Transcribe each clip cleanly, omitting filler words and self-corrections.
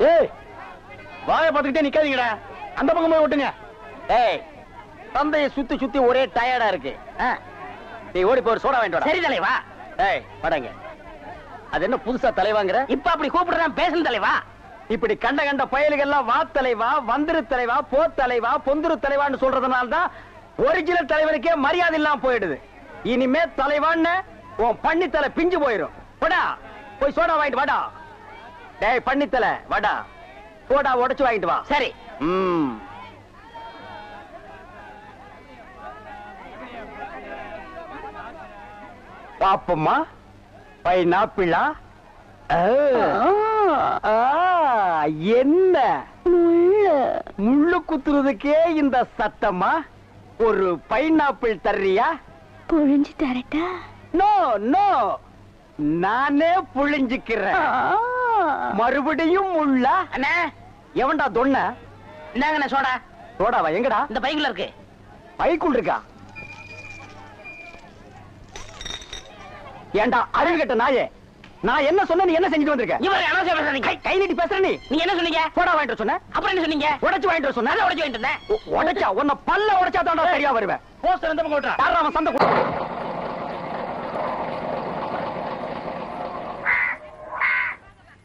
ஏய் வாயை பார்த்துக்கிட்டே நிக்காதீங்கடா, அந்த பக்கம் போய் ஓட்டுங்க. ஏய் தந்தையை சுத்தி சுத்தி ஒரே டயர்டா இருக்கு. நீ ஓடி போய் சோடா வாங்கிட்டு வா. சரி தலைவா. ஏய் படங்க, அது என்ன புதுசா தலைவாங்கற? இப்ப அப்படி கூப்பிடுறேன், பேசல தலைவா. இப்படி கண்ட கண்ட பயலுகள் எல்லாம் வா தலைவா, வந்திரு தலைவா, போ தலைவா, பொந்துரு தலைவான்னு சொல்றதுனால தான் ஒரிஜினல் தலைவனுக்கே மரியாதை இல்லாம போயிடுது. இனிமே தலைவான்னு உன் பண்ணி தலை பிஞ்சு போயிடும். போடா போய் சோடா வாங்கிட்டு வாடா. டேய் பண்ணி தலை வாடா, சோடா உடைச்சு வாங்கிட்டு வா. சரி. பாப்பம்மா பைனாப்பிளா? என்ன முள்ளு குத்துறதுக்கே இந்த சத்தமா? ஒரு பைனாப்பிள் தர்றியா? புழிஞ்சு தரட்டா? நோ நோ, நானே புழிஞ்சுக்கிறேன். மறுபடியும் முள்ள? அண்ணே எவன்டா தொன்ன? இந்தாங்கண்ணே சோடா. சோடாவா? எங்கடா? இந்த பைக்குள்ள இருக்கு. பைக்குள் இருக்கா? ஏண்டா அறிவு கட்ட நாயே, நான் என்ன சொன்ன, நீ என்ன செஞ்சுட்டு வந்திருக்க? இவரை அனாவசியம் பேசுறீங்க. கை நீட்டி பேசுற நீ. நீ என்ன சொன்னீங்க? சோடா வாங்கிட்டு சொன்ன. அப்புறம் என்ன சொன்னீங்க? உடைச்சு வாங்கிட்டு சொன்ன. உடைச்சு வாங்கிட்டு இருந்தேன். உடைச்சா உன்னை பல்ல உடைச்சா தான்டா சரியா வருவேன். போஸ்டர் எந்த பக்கம் ஓட்டுறா? யாரா அவன் சண்டை?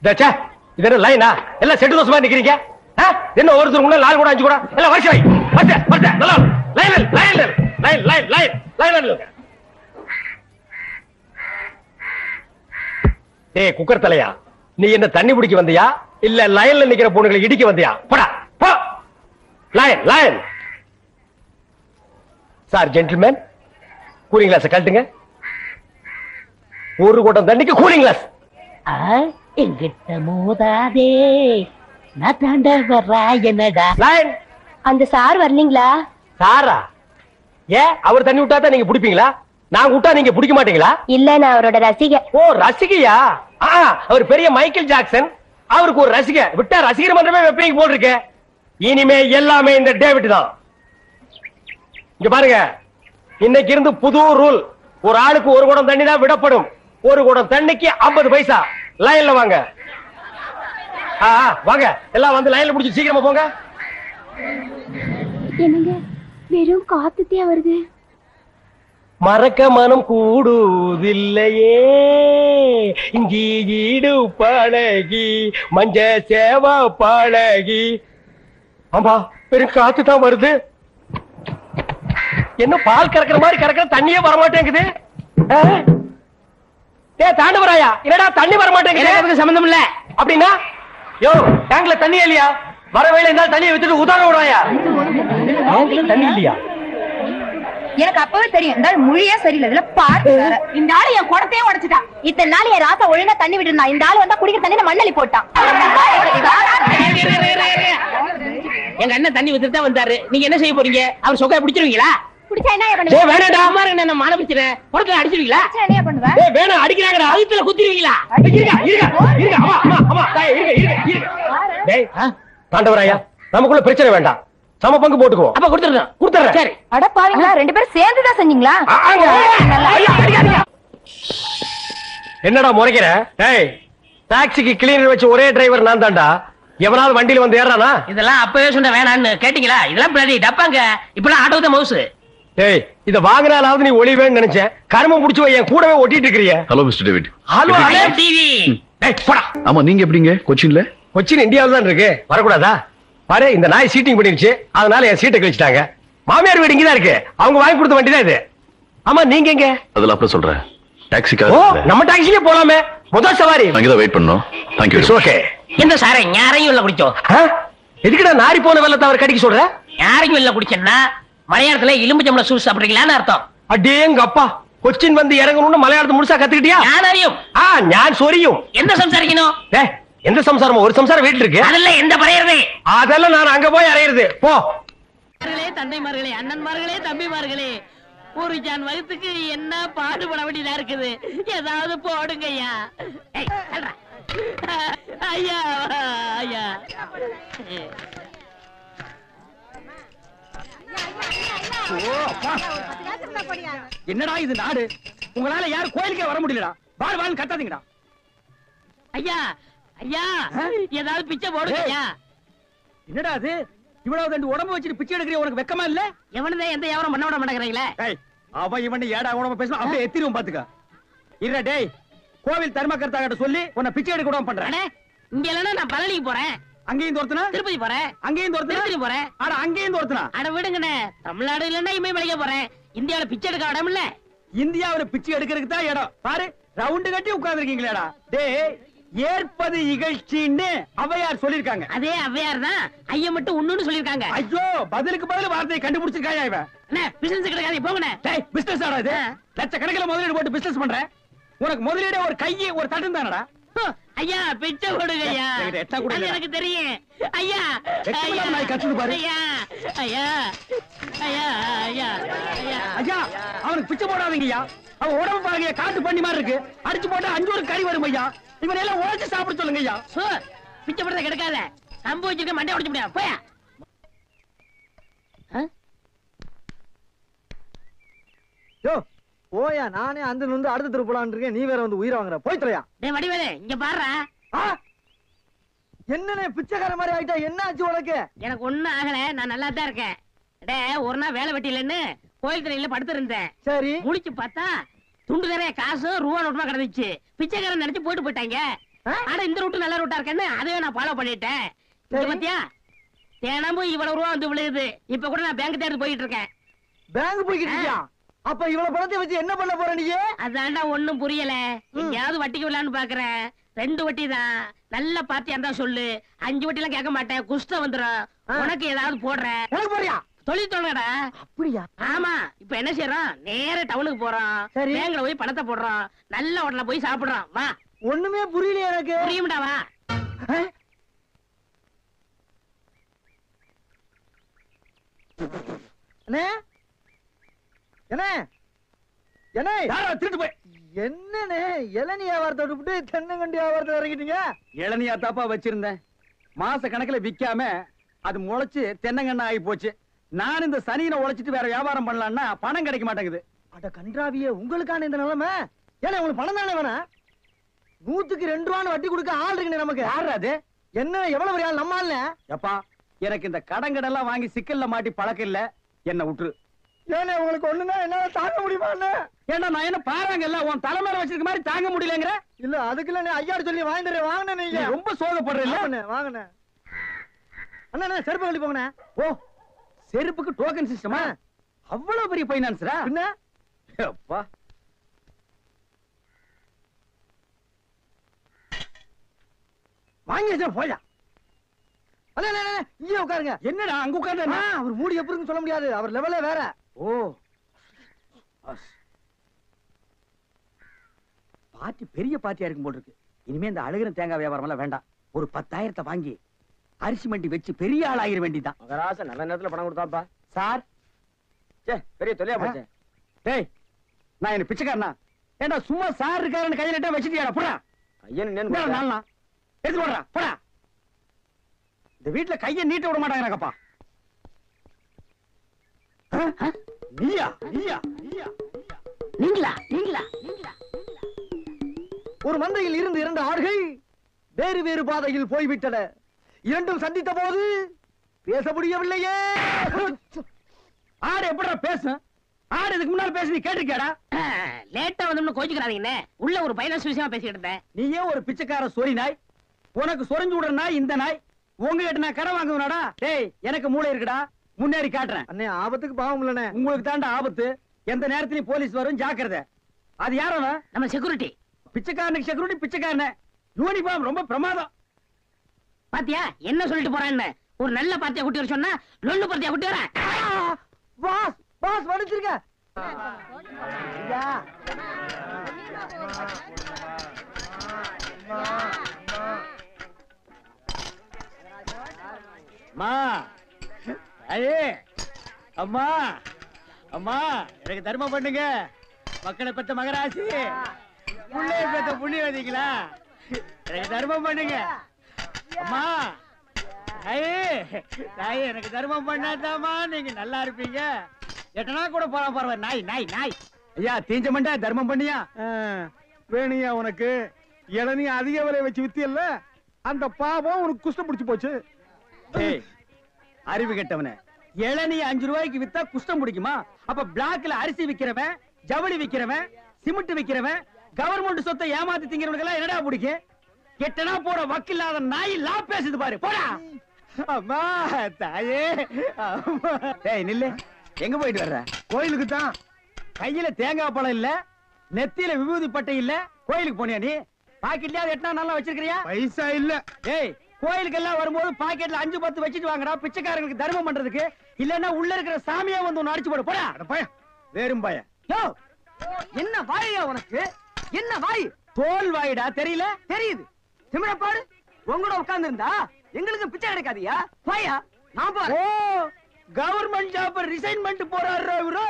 டச்சா இது என்ன லைனா? எல்லாம் செட்டு தோசமா நிக்கிறீங்க. என்ன ஒருத்தர் முன்ன 4 கூட 5 கூட எல்லாம் வரிசை வை. வரிசை நல்லா line line line line line line line. ஏய் குக்கர் தலையா, நீ என்ன தண்ணி பிடிக்க வந்தியா இல்ல லைன்ல நிக்கிற பொண்ணுகளை இடிக்க வந்தியா? போடா போ. Line line. Sir gentleman, cooling glass கழட்டுங்க. ஒரு கூட்டம் தண்ணிக்கு கூலிங் கிளாஸ். எங்கிட்ட மோதாதே, நான் தாண்ட வர்றா என்னடா. லைன். அந்த சார் வரலீங்களா? சாரா? ஏன் அவர் தண்ணி விட்டா தான் நீங்க பிடிப்பீங்களா? நான் விட்டா நீங்க பிடிக்க மாட்டீங்களா? இல்ல, நான் அவரோட ரசிகை. ஓ ரசிகையா? அவர் பெரிய மைக்கேல் ஜாக்சன், அவருக்கு ஒரு ரசிகை விட்டா ரசிகர் மன்றமே வெப்பீங்க போல் இருக்கு. இனிமே எல்லாமே இந்த டேவிட் தான். இங்க பாருங்க, இன்னைக்கு இருந்து புது ரூல். ஒரு ஆளுக்கு ஒரு குடம் தண்ணி தான் விடப்படும். ஒரு குடம் தண்ணிக்கு 50 பைசா. லைன்ல வாங்க. வாங்க எல்லாம் வந்து லைன்ல பிடிச்சி சீக்கிரமா போங்க. என்னங்க வெறும் காத்துட்டே வருது. மறக்க மனம் கூடுதில்லையே, இங்கி ஈடு பழகி மஞ்ச சேவா பழகி. ஆமா வெறும் காத்து தான் வருது. என்ன பால் கறக்கிற மாதிரி கறக்கிற, தண்ணியே வரமாட்டேங்குது. தாண்டவராயா, என்னடா தண்ணி வரமாட்டேங்குது? சம்பந்தம் இல்ல அப்படின்னா யோ டேங்க்ல தண்ணி இல்லையா? வர வேலை இருந்தாலும் தண்ணியை வித்துட்டு உதாரண விடாயா? தண்ணி இல்லையா? எனக்கு அப்பவே தெரியும் இந்த ஆள் மொழியே சரியில்லை. இதுல பாட்டு வேற. இந்த ஆளு என் குடத்தையே உடைச்சிட்டான். இத்தனை நாள் என் ராசா ஒழுங்கா தண்ணி விட்டுருந்தா. இந்த ஆள் வந்தா குடிக்கிற தண்ணி மண்ணலி போட்டான். எங்க அண்ணன் தண்ணி வித்துட்டு தான் வந்தாரு. நீங்க என்ன செய்ய போறீங்க? அவர் சொக்கைய பிடிச்சிருவீங்களா? பிடிச்சா என்ன பண்ணுவீங்க? வேணாடா அம்மா என்ன மான பிடிச்சிரேன். குடத்துல அடிச்சிருவீங்களா? என்ன பண்ணுவ? வேணாம் அடிக்கிறாங்கடா. அதுல குத்திருவீங்களா? தாண்டவராயா, நமக்குள்ள பிரச்சனை வேண்டாம். சம பங்கு போட்டுக்குவோம். அப்ப கொடுத்துறேன். சரி. அட பாவீங்களா, 2 பேரும் சேர்ந்து தான் செஞ்சீங்களா? என்னடா முறைக்கிற? டாக்ஸிக்கு கிளீனர் வச்சு ஒரே டிரைவர் நான் தான்டா. எவனாவது வண்டியில வந்து ஏறானா? இதெல்லாம் அப்பவே சொன்ன வேணான்னு கேட்டீங்களா? இதெல்லாம் பின்னாடி டப்பாங்க. இப்பெல்லாம் ஆட்டோ தான் மவுசு. டேய் இத வாங்குனாலாவது நீ ஒளிவேன்னு நினைச்சேன். கர்மம் புடிச்சு போய் என் கூடவே ஒட்டிட்டு இருக்கீங்க. Hello mister David. Hello TV. டேய் போடா. ஆமா நீங்க எப்படிங்க கொச்சின்ல? கொச்சின் இந்தியாவுல தான் இருக்கு. வரக்கூடாதா? பாரு இந்த நாய் சீட்டிங் பண்ணிருச்சு, அதனால என் சீட்டை கழிச்சிட்டாங்க. மாமியார் வீடு இங்கதான் இருக்கு, அவங்க வாங்கி கொடுத்த வண்டி தான் இது. ஆமா நீங்க எங்க? அதெல்லாம் அப்புறம் சொல்றேன். டாக்ஸிக்காக. ஓ நம்ம டாக்ஸிலே போலாமே. முதல் சவாரி அங்கதான் வெயிட் பண்ணோம். Thank you. ஓகே. இந்த சாரை யாரையும் இல்ல குடிச்சோம். எதுக்குடா நாரி போன வெள்ளத்தை அவர் கடிக்க சொல்ற? யாரையும் இல்ல குடிச்சேன்னா மலையாளத்துல எலும்புச்சம்பளம் சூஸ் சாப்பிடுறீங்களான்னு அர்த்தம். அடேங்க அப்பா, கொச்சின் வந்து இறங்கணும்னு மலையாளத்தை முழுசா கத்துக்கிட்டியா? நான் அறியும். நான் சொரியும். எந்த சம்சாரிக்கணும்? எந்த சம்சாரமோ? ஒரு சம்சாரம் வீட்டுல இருக்கு. அதெல்லாம் எந்த பறையறது? அதெல்லாம் நான் அங்க போய் அறையிறது. போ. தந்தைமார்களே, அண்ணன்மார்களே, தம்பிமார்களே, ஒரு ஜான் வகுத்துக்கு என்ன பாடுபட வேண்டியதா இருக்குது. ஏதாவது போடுங்க ஐயா. ஐயா ஐயா. என்னடா இது நாடு? உங்களால யாரும் கோயிலுக்கே வர முடியலடா. வாழ் வாழ் கத்தாதீங்கடா. ஐயா ஐயா ஏதாவது பிச்சை போடுங்க ஐயா. என்னடா அது இவ்வளவு தண்டு உடம்பு வச்சுட்டு பிச்சை எடுக்கிற உனக்கு வெக்கமா இல்ல? எவனதான் எந்த வியாபாரம் பண்ண விட மாட்டேங்கிறீங்களே. அவன் இவன் ஏடா உடம்பு பேசுவான் அப்படியே எத்திரும் பாத்துக்க. இல்ல டேய் கோவில் தர்மகர்த்தா கிட்ட சொல்லி உன்னை பிச்சை எடுக்க விடாம பண்றேன். இங்க இல்லன்னா நான் பழனிக்கு போறேன். அங்கேயும் தோர்த்தனா? திருப்பதி போறேன். அங்கேயும் தோர்த்தனா? திருப்பதி போறேன். அட அங்கேயும் தோர்த்தனா? அட விடுங்கண்ணே, தமிழ்நாடு இல்லன்னா இமயமலைக்கு போறேன். இந்தியாவில பிச்சை எடுக்க இடம் இல்ல. இந்தியாவில பிச்சை எடுக்கிறதுக்கு தான் இடம். பாரு ரவுண்டு கட்டி உட்கார்ந்துருக்கீங்களேடா. டேய் ஏற்பது இகழ்ச்சின்னு ஔவையார் சொல்லிருக்காங்க. அதே ஔவையார் தான் ஐயா மட்டும் ஒண்ணுன்னு சொல்லிருக்காங்க. ஐயோ பதிலுக்கு பதில் வார்த்தையை கண்டுபிடிச்சிருக்காயா இவன். அண்ணே பிசினஸ் கிடைக்காது போங்கண்ணே. டேய் பிசினஸ் ஆடா இது? லட்சக்கணக்கில் முதலீடு போட்டு பிசினஸ் பண்ற. உனக்கு முதலீடு ஒரு கையை ஒரு தட்டும் தானடா. ஐயா பிச்சை கொடுங்க ஐயா. அது எனக்கு தெரியும் ஐயா. ஐயா ஐயா ஐயா ஐயா ஐயா அவனுக்கு பிச்சை போடாதீங்கய்யா. அவன் உடம்பு பாருங்க காட்டு பண்ணி மாதிரி இருக்கு. அடிச்சு போட்டா 5 ஒரு கறி வரும் ஐயா. இவன் எல்லாம் உழைச்சு சாப்பிட சொல்லுங்க ஐயா. பிச்சை போடுறத கிடைக்காத கம்பு வச்சிருக்க மண்டை உடைச்சு முடியாது போயா. யோ போயா, நானே அந்த வந்து அடுத்த தெரு போலான்னு இருக்கேன். நீ வேற வந்து உயிரை வாங்குற. போய் தரையா. டேய் வடிவேலு இங்க பாருடா. என்னனே பிச்சைக்கார மாதிரி ஆயிட்டா? என்ன ஆச்சு உனக்கு? எனக்கு ஒண்ணும் ஆகல, நான் நல்லா தான் இருக்கேன். டேய் ஒரு நாள் வேலை வெட்டிலன்னு கோயில் திரையில படுத்து இருந்தேன். சரி முழிச்சு பார்த்தா துண்டு நிறைய காசு ரூபா நோட்டுமா கிடந்துச்சு. பிச்சைக்காரன் நினைச்சு போயிட்டு போயிட்டாங்க. ஆனா இந்த ரூட்டு நல்ல ரூட்டா இருக்கேன்னு அதையே நான் ஃபாலோ பண்ணிட்டேன். பாத்தியா தினமும் இவ்வளவு ரூபா வந்து விழுகுது. இப்ப கூட நான் பேங்க் தேடி போயிட்டு இருக்கேன். பேங்க் போய்கிட்டு இருக்கியா? அப்ப இவ்வளவு பணத்தை வச்சு என்ன பண்ண போற நீ? அதான்டா ஒண்ணும் புரியல. எங்கயாவது வட்டிக்கு விடலான்னு பாக்குறேன். 2 வட்டி தான். நல்ல பார்ட்டியா இருந்தா சொல்லு. 5 வட்டி எல்லாம் கேட்க மாட்டேன். குஷ்டம் வந்துடும். உனக்கு ஏதாவது போடுறேன். உனக்கு போறியா? தொழில் தொடங்கடா. அப்படியா? ஆமா இப்ப என்ன செய்யறோம்? நேர டவுனுக்கு போறோம். சரி. பேங்க்ல போய் பணத்தை போடுறோம். நல்ல ஹோட்டல்ல போய் சாப்பிடுறோம். வா. ஒண்ணுமே புரியல எனக்கு. புரியும்டா வா. அண்ணே என்ன என்ன திருட்டு போய் என்னண்ணே இளநீ வியாபாரத்தை விட்டு தென்னங்கண்டி வியாபாரத்தை இறங்கிட்டீங்க? இளநியா தாப்பா வச்சிருந்தேன். மாச கணக்குல விக்காம அது முளைச்சு தென்னங்கண்ணா ஆகி போச்சு. நான் இந்த சனியில உழைச்சிட்டு வேற வியாபாரம் பண்ணலாம்னா பணம் கிடைக்க மாட்டேங்குது. அட கன்றாவியே, உங்களுக்கான இந்த நிலைமை. ஏன்னா உங்களுக்கு பணம் தானே வேணா? 100க்கு 2 ரூபான்னு வட்டி கொடுக்க ஆள் இருக்குண்ணே நமக்கு. யாரு அது? என்ன எவ்வளவு பெரிய ஆள்? நம்ம ஆள். எப்பா எனக்கு இந்த கடங்கடெல்லாம் வாங்கி சிக்கல்ல மாட்டி பழக்கம் இல்ல. என்ன விட்டுரு. ஏன்னா உங்களுக்கு ஒண்ணுன்னா என்னால தாங்க முடியுமா? ஏன்னா நான் என்ன பாருங்கல்ல உன் தலைமையில வச்சிருக்க மாதிரி தாங்க முடியலங்கிற. இல்ல அதுக்கு இல்ல ஐயாடு சொல்லி வாங்கிட்டு வாங்கினே. நீங்க ரொம்ப சோகப்படுற இல்ல. வாங்கினே அண்ணா செருப்பு கழட்டி போங்கண்ணே. ஓ செருப்புக்கு டோக்கன் சிஸ்டமா? அவ்வளவு பெரிய பைனான்ஸ்ரா? என்ன அப்பா வாங்கி வச்சா போயா. இங்கே உட்காருங்க. என்னடா அங்க உட்கார்ந்து? அவர் மூடி எப்படின்னு சொல்ல முடியாது. அவர் லெவலே வேற. ஓ பார்ட்டி பெரிய பார்ட்டியா இருக்கும் போல இருக்கு. இனிமே இந்த அழுகிற தேங்காய் வியாபாரம் எல்லாம் வேண்டாம். ஒரு 10,000 வாங்கி அரிசி மண்டி வச்சு பெரிய ஆள் ஆகிற வேண்டிதான். மகராச நல்ல நேரத்துல பணம் கொடுத்தாப்பா. சார் பெரிய தொலையா போச்சு. டேய் நான் என்ன பிச்சைக்காரனா? ஏண்டா சும்மா சார் இருக்காருன்னு கையில இட்ட வச்சிட்டியாடா? போடா ஐயன் நாளா எடுத்து போடுறா போடா. இந்த வீட்டுல கையை நீட்ட விட மாட்டாங்கப்பா. நீயா நீயா நீயா நீங்களா நீங்களா நீங்களா? ஒரு மந்தையில் இருந்து 2 ஆடுகள் வேறு வேறு பாதையில் போய்விட்டன. இரண்டும் சந்தித்த போது பேச முடியவில்லையே. ஆடு எப்படா பேசும்? ஆடு இதுக்கு முன்னால பேசி நீ கேட்டிருக்கியாடா? லேட்டா வந்து கோச்சுக்கிறாதீங்கன்னு உள்ள ஒரு பைனான்ஸ் விஷயமா பேசிக்கிட்டு இருந்தேன். நீயே ஒரு பிச்சைக்கார சொறி நாய். உனக்கு சொரிஞ்சு விடுற நாய் இந்த நாய். உங்ககிட்ட நான் கடன் வாங்குவேனாடா? டேய் எனக்கு மூளை இருக்குடா. முன்னேறி காட்டுறேன். அண்ணே ஆபத்துக்கு பாவம் இல்லனே. உங்களுக்கு தாண்டா ஆபத்து. எந்த நேரத்திலயும் போலீஸ் வரும் ஜாக்கிரதை. அது யாரவன்? நம்ம செக்யூரிட்டி. பிச்சைக்காரனுக்கு செக்யூரிட்டி பிச்சைக்காரன. யூனிஃபார்ம் ரொம்ப பிரமாதம். பாத்தியா என்ன சொல்லிட்டு போறான்னு? ஒரு நல்ல பாத்தியா குட்டி வர சொன்னா லொல்லு பாத்தியா குட்டி வர. பாஸ் பாஸ் வடிச்சிருக்க. ஐயா அம்மா ஐயே அம்மா அம்மா எனக்கு தர்மம் பண்ணுங்க. மக்களை பெற்ற மகராசி புள்ளைய பெற்ற புண்ணியவதிங்களா? எனக்கு தர்மம் பண்ணுங்க அம்மா. ஐயே தாயே எனக்கு தர்மம் பண்ணாதாமா நீங்க நல்லா இருப்பீங்க. எட்டனா கூட போலாம் பரவாயில்ல. நாய் நாய் நாய். ஐயா தீஞ்ச மண்டா தர்மம் பண்ணியா? வேணியா உனக்கு? இளநீ அதிக விலை வச்சு வித்தியல்ல, அந்த பாவம் உனக்கு குஷ்டம் பிடிச்சு போச்சு. அறிவு கெட்டவனே, இளநீ 5 ரூபாய்க்கு வித்தா குஷ்டம் பிடிக்குமா? அப்ப பிளாக்ல அரிசி விக்கிறவன், ஜவுளி விக்கிறவன், சிமெண்ட் விக்கிறவன், கவர்மெண்ட் சொத்தை ஏமாத்தி திங்கிறவனுக்கு எல்லாம் என்னடா பிடிக்கும்? கெட்டனா போட வக்கில்லாத நாய் லா பேசுது பாரு. போடா. அம்மா தாயே. டேய் நில்லு. எங்க போயிட்டு வர்ற? கோயிலுக்கு தான். கையில தேங்காய் பழம் இல்ல, நெத்தியில விபூதி பட்டை இல்ல, கோயிலுக்கு போனியா நீ? பாக்கெட்லயா எட்டனா நல்லா வச்சிருக்கிறியா? பைசா இல்ல. ஏய், கோயிலுக்கு எல்லாம் வரும்போது பாக்கெட்ல 5-10 வச்சிட்டு வாங்கடா, பிச்சைக்காரங்களுக்கு தர்மம் பண்றதுக்கு. இல்லன்னா உள்ள இருக்கிற சாமியா வந்து ஒன்னு அடிச்சு போடு. போடா. பையன் வேறும் பையன். யோ, என்ன வாயா உனக்கு? என்ன வாய்? தோல் வாயிடா, தெரியல? தெரியுது. திமிர பாரு. உங்களோட உட்கார்ந்து இருந்தா எங்களுக்கு பிச்சை கிடைக்காதியா? வாயா. நான் பாரு. ஓ, கவர்மெண்ட் ஜாப் ரிசைன் பண்ணிட்டு போறாரு இவரு.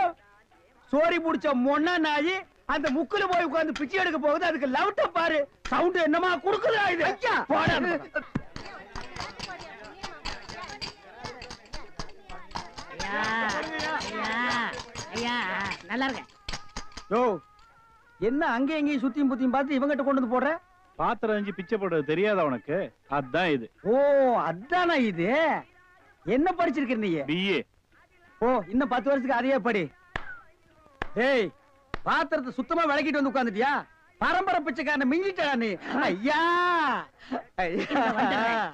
சோரி புடிச்ச மொன்னா நாயி அந்த முக்குல போய் உட்கார்ந்து பிச்சை எடுக்க போகுது. அதுக்கு லவுட்ட பாரு. சவுண்ட் என்னமா குடுக்குதா இது? போடா. ஐயா நல்லா இருக்க. யோ, என்ன அங்க எங்கேயும் சுத்தியும் புத்தியும் பார்த்து இவங்கிட்ட கொண்டு வந்து போடுற? பாத்திரம் அஞ்சு பிச்சை போடுறது தெரியாதா உனக்கு? அதான் இது. ஓ, அதானா இது? என்ன படிச்சிருக்க நீ? பிஏ. ஓ, இன்னும் 10 வருஷத்துக்கு அதையே படி. ஏய், பாத்திரத்தை சுத்தமா விளக்கிட்டு வந்து உட்கார்ந்துட்டியா? பரம்பரை பிச்சைக்காரனை மிஞ்சிட்டா நீ. ஐயா,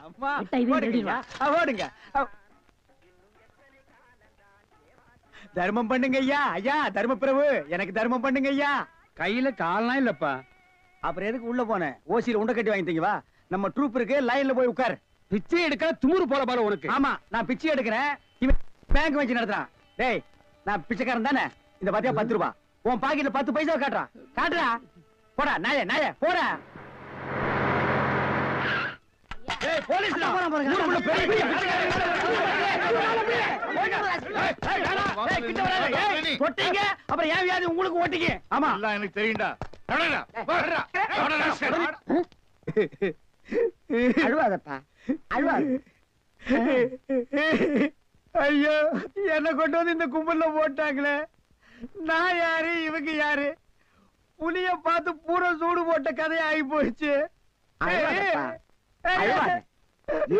அம்மா, ஓடுங்க. தர்மம் பண்ணுங்க ஐயா. ஐயா தர்ம பிரபு, எனக்கு தர்மம் பண்ணுங்க ஐயா. கையில கால்லாம் இல்லப்பா. அப்புறம் எதுக்கு உள்ள போன? ஓசியில உண்டை கட்டி வாங்கிட்டீங்க. வா, நம்ம ட்ரூப் இருக்கு, லைன்ல போய் உட்கார். பிச்சை எடுக்க துமுறு போல பாரு உனக்கு. ஆமா, நான் பிச்சை எடுக்கிறேன். இவன் பேங்க் வச்சு நடத்துறான். டேய், நான் பிச்சைக்காரன் தானே? இந்த பாத்தியா 10 ரூபாய். உன் பாக்கெட்ல 10 பைசா காட்டுறான். காட்டுறா. போடா நாயே, நாயே போடா. ஏய், போலீஸ்டா. ஊருக்குள்ள பெரிய பெரிய தொட்டீங்க, அப்புறம் ஏன் வியாதி உங்களுக்கு ஓட்டிங்க? ஆமா, எல்லாம் எனக்கு தெரியும்டா. அழுவாதப்பா, அழுவாத. ஐயோ, என்ன கொண்டு வந்து இந்த கும்பல்ல போட்டாங்களே. நான் யாரு, இவங்க யாரு? புலிய பார்த்து பூரா சூடு போட்ட கதையா ஆகி போயிடுச்சு.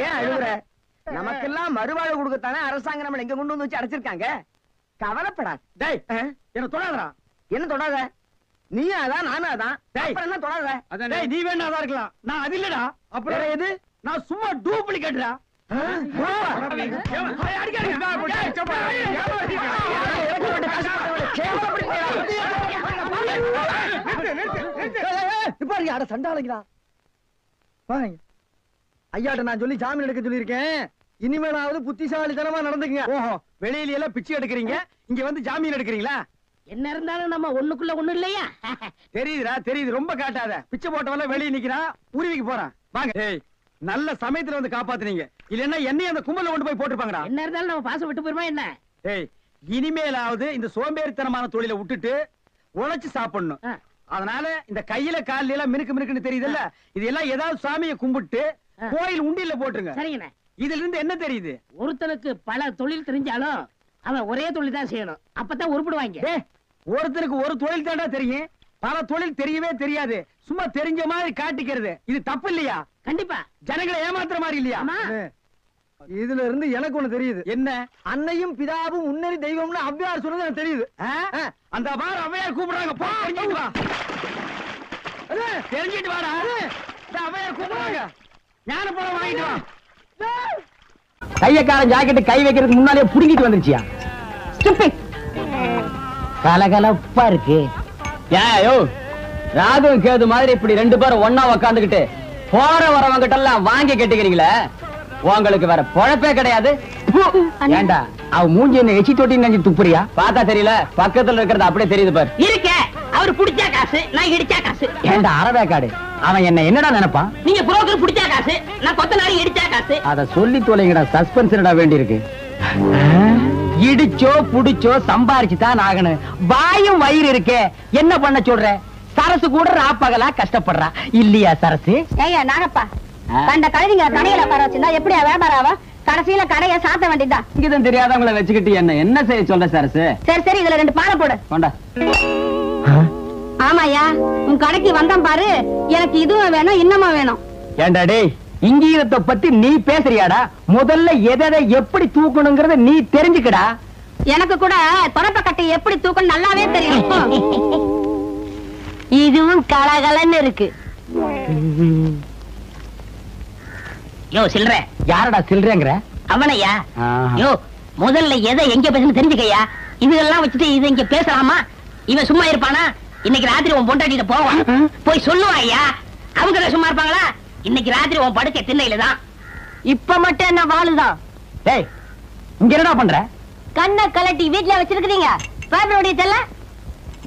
ஏன் அழுகுற? நமக்கெல்லாம் மறுவாழ்வு கொடுக்கத்தானே அரசாங்கம் நம்மள எங்க கொண்டு வந்து வச்சு அடைச்சிருக்காங்க. கவலைப்படாது. டேய், என்ன தொடாதடா. என்ன தொடாத? நீயும் அதான், நானும் அதான். டேய், அப்புறம் என்ன தொடாத? டேய், நீ வேணா அதான் இருக்கலாம், நான் அது இல்லடா. அப்புறம் வேற எது? நான் சும்மா டூப்ளிகேட்டா. சண்டாளங்களா ஐயாட்ட நான் சொல்லி ஜாமீன் எடுக்க சொல்லியிருக்கேன். இனிமேலாவது புத்திசாலித்தனமா நடந்துக்குங்க. ஓஹோ, வெளியில எல்லாம் பிச்சை எடுக்கிறீங்க, இங்க வந்து ஜாமீன் எடுக்கிறீங்களா? என்ன இருந்தாலும் நம்ம ஒண்ணுக்குள்ள ஒண்ணு இல்லையா? தெரியுதுடா, தெரியுது. ரொம்ப காட்டாத. பிச்சை போட்டவெல்லாம் வெளியே நிக்கிறான், உருவிக்கு போறான். வாங்க. ஏய், நல்ல சமயத்துல வந்து காப்பாத்துனீங்க. இல்லன்னா என்னையும் அந்த கும்பல்ல கொண்டு போய் போட்டுருப்பாங்கடா. என்ன இருந்தாலும் நம்ம பாசம் விட்டு போயிருமா என்ன? ஏய், இனிமேலாவது இந்த சோம்பேறித்தனமான தொழிலை விட்டுட்டு உழைச்சு சாப்பிடணும். அதனால இந்த கையில கால்ல எல்லாம் மினுக்கு மினுக்குன்னு தெரியுதுல்ல, இதெல்லாம் ஏதாவது சாமியை கும்பிட்டு கோயில் உண்டியில போட்டுருங்க. சரிங்கண்ணே. இதுல இருந்து என்ன தெரியுது? ஒருத்தனுக்கு பல தொழில் தெரிஞ்சாலும் அவன் ஒரே தொழில் தான் செய்யணும். அப்பதான் உருப்படுவாங்க. ஒருத்தருக்கு ஒரு தொழில் தாண்டா தெரியும், பல தொழில் தெரியவே தெரியாது. சும்மா தெரிஞ்ச மாதிரி காட்டிக்கிறது இது தப்பு இல்லையா? கண்டிப்பா. ஜனங்களை ஏமாத்துற மாதிரி இல்லையா? இதுல இருந்து எனக்கு ஒண்ணு தெரியுது. என்ன? அன்னையும் பிதாவும் உன்னறி தெய்வம்னு அவ்வையார் சொன்னது எனக்கு தெரியுது. அந்த பார் அவ்வையார் கூப்பிடுறாங்க. போ, தெரிஞ்சிட்டு வா. தெரிஞ்சிட்டு வாடா. அவ்வையார் கூப்பிடுறாங்க. ஞான பழம் வாங்கிட்டு வா. கையக்காரன் ஜாக்கெட் கை வைக்கிறதுக்கு முன்னாலே புடுங்கிட்டு வந்துருச்சியா? கலகலப்பா இருக்கு. ஏயோ, ராகு கேது மாதிரி இப்படி 2 பேரும் ஒன்னா உக்காந்துக்கிட்டு போற வரவங்கிட்ட எல்லாம் வாங்கி கட்டிக்கிறீங்களே, உங்களுக்கு வேற பொழப்பே கிடையாது. ஏண்டா, அவ மூஞ்சி என்ன எச்சி தொட்டி நெஞ்சு துப்புறியா? பார்த்தா தெரியல, பக்கத்துல இருக்கிறது அப்படியே தெரியுது பாரு. இருக்க அவரு புடிச்சா காசு, நான் இடிச்சா காசு. ஏண்டா அரவேக்காடு, அவன் என்ன என்னடா நினைப்பான்? நீங்க புரோக்கர் புடிச்சா காசு, நான் கொத்தனாரி இடிச்சா காசு. அத சொல்லி தொலைங்கடா, சஸ்பென்ஸ்டா வேண்டி இருக்கு. இடிச்சோ புடிச்சோ சம்பாரிச்சு தான் ஆகணும். வாயும் வயிறு இருக்கே, என்ன பண்ண சொல்ற? சரசு கூட ராப்பகலா கஷ்டப்படுறா இல்லையா சரசு? ஏய்யா நாகப்பா, கண்ட கழுதிங்க கடையில உட்கார வச்சிருந்தா எப்படியா வியாபாரம் ஆவா? கடைசியில கடையை சாத்த வேண்டியதுதான். இங்கதான் தெரியாதவங்களை வச்சுக்கிட்டு என்ன செய்ய சொல்ற சரசு? சரி சரி, இதுல 2 பாலை போடு. கொண்டா. ஆமாயா, உன் கடைக்கு வந்தான் பாரு, எனக்கு இதுவும் வேணும் இன்னமும் வேணும். ஏண்டா டேய், இங்கீதத்தை பத்தி நீ பேசுறியாடா? முதல்ல எதை எப்படி தூக்கணுங்கிறத நீ தெரிஞ்சுக்கடா. எனக்கு கூட தொடப்பக்கட்டை எப்படி தூக்கணும் நல்லாவே தெரியும். இதுவும் கலகலன்னு இருக்கு. யோ சில்ற, யாரடா சில்றேங்கிற? அவனையா? யோ முதல்ல எதை எங்க பேசணும் தெரிஞ்சுக்கையா. இதெல்லாம் வச்சுட்டு இதை இங்க பேசலாமா? இவன் சும்மா இருப்பானா? இன்னைக்கு ராத்திரி உன் பொண்டாட்டிட்ட போவான், போய் சொல்லுவான் ஐயா. அவங்க சும்மா இருப்பாங்களா? இன்னைக்கு ராத்திரி உன் படுக்கை திண்ணையில தான். இப்ப மட்டும் என்ன வாழுதான்? டேய், இங்க என்னடா பண்ற? கண்ணை கலட்டி வீட்டுல வச்சிருக்கீங்க. பேப்பர் தெரியல.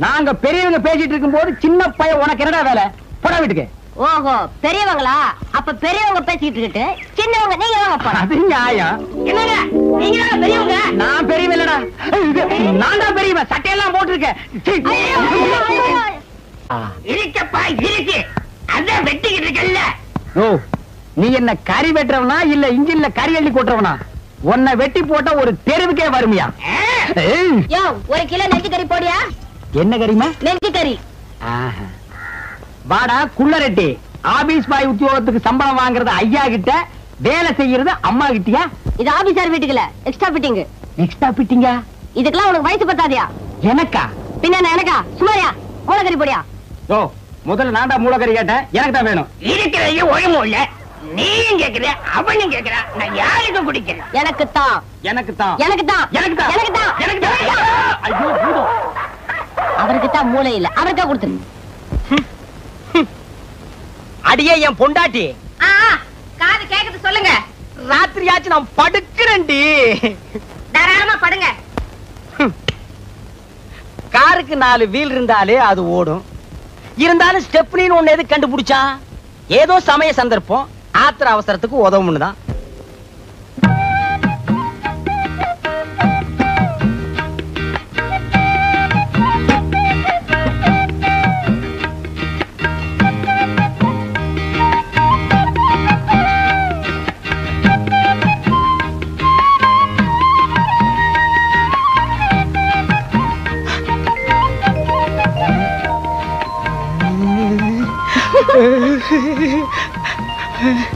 நாங்க பெரியவங்க பேசிட்டு இருக்கும் போது சின்ன பையன் உனக்கு என்னடா வேலை? போடா வீட்டுக்கு. ஓஹோ, பெரியவங்களா? அப்ப பெரியவங்க பேசிட்டு இருக்கு, சின்னவங்க நீங்க வாங்க போறோம். அது நியாயம். என்னங்க நீங்க பெரியவங்க? நான் பெரியவன் இல்லடா, நான் தான் பெரியவன். சட்டையெல்லாம் போட்டிருக்கேன். இருக்கப்பா இருக்கு, அதான் வெட்டிக்கிட்டு இருக்கல்ல. ஓ, நீ என்ன கறி வெட்டுறவனா இல்ல இன்ஜின்ல கறி அள்ளி கொட்டுறவனா? உன்னை வெட்டி போட்டா ஒரு தெருவுக்கே வருமியா? யோ, 1 கிலோ நெஞ்சு கறி போடியா? என்ன கறிமா? நெஞ்சு கறி. வாடா குள்ளரெட்டி. ஆபீஸ் பாய் உத்தியோகத்துக்கு சம்பளம் வாங்குறது ஐயா கிட்ட, வேலை செய்யறது அம்மா கிட்டயா? இது ஆபீசர் வீட்டுக்குல எக்ஸ்ட்ரா ஃபிட்டிங். எக்ஸ்ட்ரா ஃபிட்டிங்கா? இதுக்கெல்லாம் உனக்கு வயசு பத்தாதியா? எனக்கா? பின்ன எனக்கா? சுமாரியா? மூளைக்கறி போடியா? ஓ, முதல்ல நான் தான் மூளைக்கறி கேட்டேன், எனக்கு தான் வேணும். இருக்கிறது ஒழுங்கும் இல்ல. நீயும் கேக்குற, அவனும் கேக்குறா. நான் யாருக்கு குடிக்கிறேன்? எனக்கு தான். எனக்கு தான். எனக்கு தான். எனக்கு தான். எனக்கு தான். எனக்கு தான். ஐயோ பூதம். அவருக்கு தான் மூளை இல்ல, அவருக்கா கொடுத்துரு. அடியே என் பொண்டாட்டி, காது கேக்குது சொல்லுங்க. ராத்திரியாச்சு நான் படுக்கிறேன்டி. தாராளமா படுங்க. காருக்கு 4 வீல் இருந்தாலே அது ஓடும். இருந்தாலும் ஸ்டெப்னின்னு ஒண்ணு எது கண்டுபிடிச்சா? ஏதோ சமய சந்தர்ப்பம், ஆத்திர அவசரத்துக்கு உதவும்னு தான்.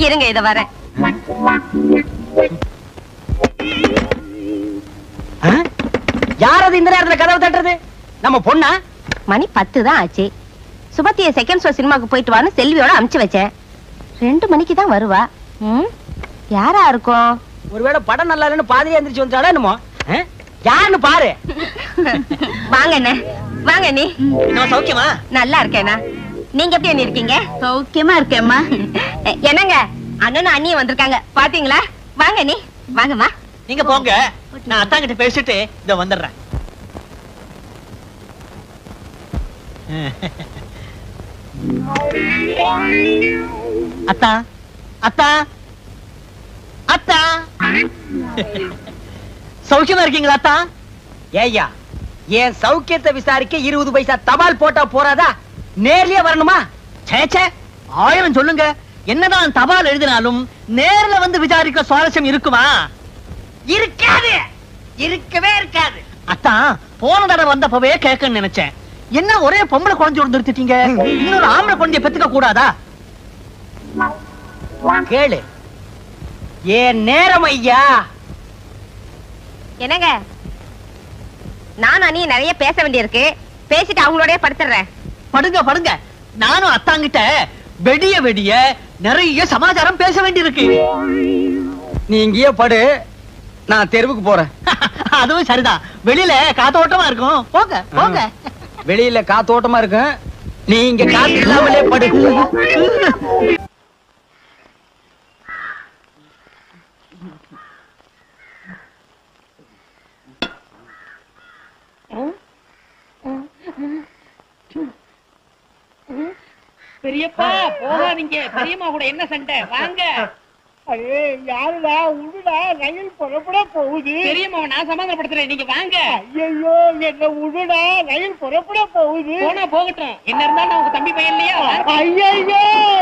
இருங்க, இத வரேன். யார் அது இந்த நேரத்துல கதவு தட்டுறது? நம்ம பொண்ணா? மணி 10 தான் ஆச்சு. சுபத்திய செகண்ட் ஷோ சினிமாக்கு போயிட்டு வான்னு செல்வியோட அனுப்பிச்சு வச்சேன். 2 மணிக்கு தான் வருவா. யாரா இருக்கும்? ஒருவேளை படம் நல்லா இல்லைன்னு பாதிரியா எந்திரிச்சு வந்துட்டாளா என்னமோ? யாருன்னு பாரு. வாங்க அண்ணே, வாங்க நீ. நம்ம சௌக்கியமா? நல்லா இருக்கேனா? நீங்க எப்படி அண்ணி இருக்கீங்க? சௌக்கியமா இருக்கேம்மா. என்னங்க, அண்ணனும் அண்ணியும் வந்திருக்காங்க பாத்தீங்களா? வாங்க நீ, வாங்கம்மா. நீங்க போங்க, நான் அத்தாங்கிட்ட பேசிட்டு இத வந்துடுறேன். அத்தா, அத்தா, அத்தா, சௌக்கியமா இருக்கீங்களா அத்தா? ஏய்யா, என் சௌக்கியத்தை விசாரிக்க 20 பைசா தபால் போட்டா போறாதா? நேர்லயே வரணுமா? சேச்சே, 1000 சொல்லுங்க. என்னதான் தபால் எழுதினாலும் நேர்ல வந்து விசாரிக்க சுவாரஸ்யம் இருக்குமா? இருக்காது, இருக்கவே இருக்காது. அத்தான், போன தடவை வந்தப்பவே கேட்கன்னு நினைச்சேன். என்ன ஒரே பொம்பளை குழந்தை நிறுத்திட்டீங்க? இன்னொரு ஆம்பளை குழந்தைய பெத்துக்க கூடாதா? கேளு, ஏன் நேரம் ஐயா. என்னங்க, நான் அண்ணி நிறைய பேச வேண்டியிருக்கு. பேசிட்டு அவங்களோடய படுத்துறேன். படுங்க படுங்க, நானும் அத்தாங்கிட்ட வெடிய வெடிய நிறைய சமாச்சாரம் பேச வேண்டியிருக்கு. நீ இங்கேயே படு, நான் தெருவுக்கு போறேன். அதுவும் சரிதான், வெளியில காத்தோட்டமா இருக்கும். போங்க போங்க. வெளியில காத்தோட்டமா இருக்கு, நீ இங்க காத்து இல்லாமலே படு. பெரியப்பா போகாதீங்க, பெரியம்மா கூட என்ன சண்டை? வாங்க. அடே யாருடா? உடுடா, ரயில் புறப்பட போகுது. பெரியம்மாவை நான் சமாதானப்படுத்துறேன், நீங்க வாங்க. ஐயோ, என்ன உடுடா, ரயில் புறப்பட போகுது. போனா போகட்டும், என்ன இருந்தாலும் உங்க தம்பி பையன் இல்லையா? ஐயோ,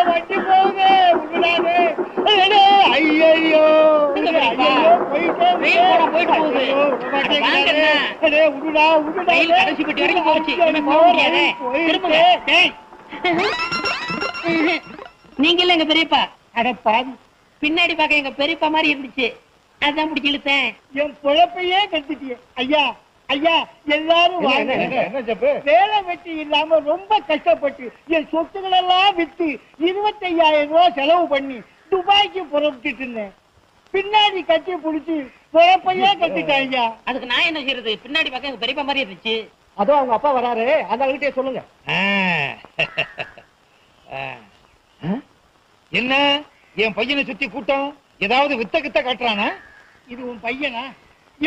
வண்டி போகுது. உடுடாதே. ஐயோ, போயிட்டு போகுது. அடே உடுடா, உடுடா. ரயில் கடைசி பெட்டி வரைக்கும் போச்சு, இனிமே போக முடியாது. திரும்புங்க. நீங்க இல்ல எங்க பெரியப்பா. அட பாவி, பின்னாடி பார்க்க எங்க பெரியப்பா மாதிரி இருந்துச்சு, அதான் பிடிச்சி இழுத்தேன். என் பொழப்பையே கெடுத்துட்டியே ஐயா. ஐயா எல்லாரும் வேலை வெட்டி இல்லாம ரொம்ப கஷ்டப்பட்டு என் சொத்துக்கள் எல்லாம் வித்து 25,000 ரூபாய் செலவு பண்ணி துபாய்க்கு புறப்பட்டு இருந்தேன். பின்னாடி கட்டி புடிச்சு பொழப்பையே கட்டிட்டேன் ஐயா. அதுக்கு நான் என்ன செய்யறது? பின்னாடி பார்க்க எங்க பெரியப்பா மாதிரி இருந்துச்சு. அதோ அவங்க அப்பா வராரு, அந்த அவர்கிட்டயே சொல்லுங்க. என்ன என் பையனை சுத்தி கூட்டம் ஏதாவது வித்த கித்த காட்டுறானா? இது உன் பையனா?